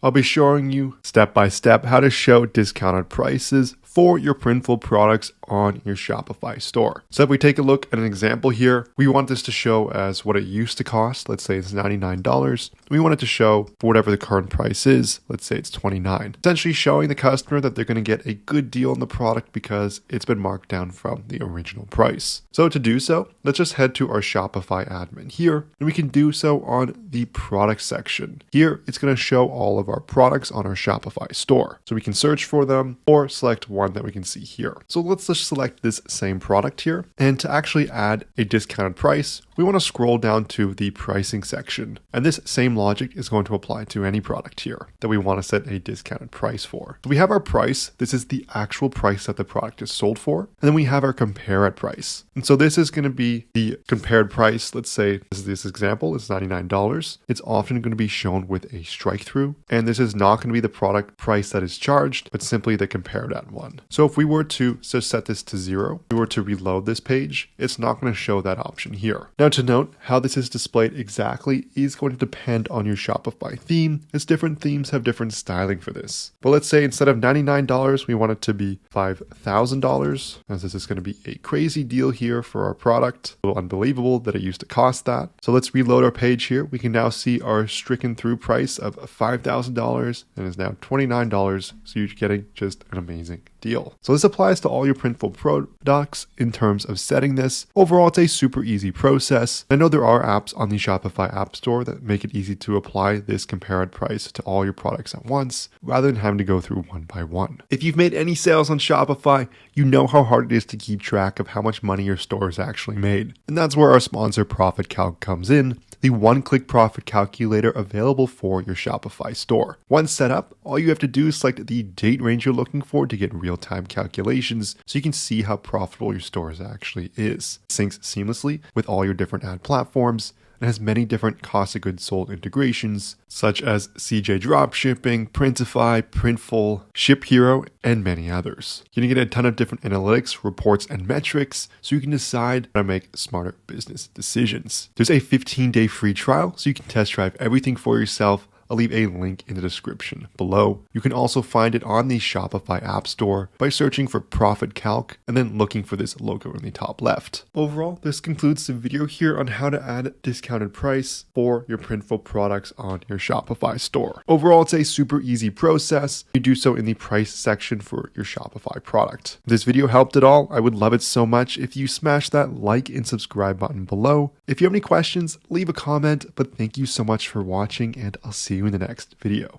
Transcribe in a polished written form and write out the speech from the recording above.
I'll be showing you step by step how to show discounted prices for your Printful products on your Shopify store. So if we take a look at an example here, we want this to show as what it used to cost. Let's say it's $99. We want it to show for whatever the current price is. Let's say it's $29. Essentially showing the customer that they're going to get a good deal on the product because it's been marked down from the original price. So to do so, let's just head to our Shopify admin here, and we can do so on the product section. Here, it's going to show all of our products on our Shopify store. So we can search for them or select one that we can see here. So let's just select this same product here. And to actually add a discounted price, we want to scroll down to the pricing section. And this same logic is going to apply to any product here that we want to set a discounted price for. So we have our price. This is the actual price that the product is sold for. And then we have our compare at price. And so this is going to be the compared price. Let's say this example is $99. It's often going to be shown with a strike through. And this is not going to be the product price that is charged, but simply the compared at one. So if we were to set this to 0, we were to reload this page, it's not going to show that option here. Now to note how this is displayed exactly is going to depend on your Shopify theme, as different themes have different styling for this. But let's say instead of $99, we want it to be $5,000, as this is going to be a crazy deal here for our product. A little unbelievable that it used to cost that. So let's reload our page here. We can now see our stricken through price of $5,000 and is now $29. So you're getting just an amazing deal. So this applies to all your Printful products in terms of setting this. Overall, it's a super easy process. I know there are apps on the Shopify App Store that make it easy to apply this compared price to all your products at once, rather than having to go through one by one. If you've made any sales on Shopify, you know how hard it is to keep track of how much money your store has actually made. And that's where our sponsor PRODKIT comes in, the one-click profit calculator available for your Shopify store. Once set up, all you have to do is select the date range you're looking for to get real-time calculations so you can see how profitable your store actually is. It syncs seamlessly with all your different ad platforms and has many different cost of goods sold integrations such as CJ Dropshipping, Printify, Printful, Ship Hero, and many others. You're going to get a ton of different analytics, reports, and metrics so you can decide how to make smarter business decisions. There's a 15-day free trial so you can test drive everything for yourself. I'll leave a link in the description below. You can also find it on the Shopify App Store by searching for PRODKIT and then looking for this logo in the top left. Overall, this concludes the video here on how to add discounted price for your Printful products on your Shopify store. Overall, it's a super easy process. You do so in the price section for your Shopify product. If this video helped at all, I would love it so much if you smash that like and subscribe button below. If you have any questions, leave a comment, but thank you so much for watching and I'll see you in the next video.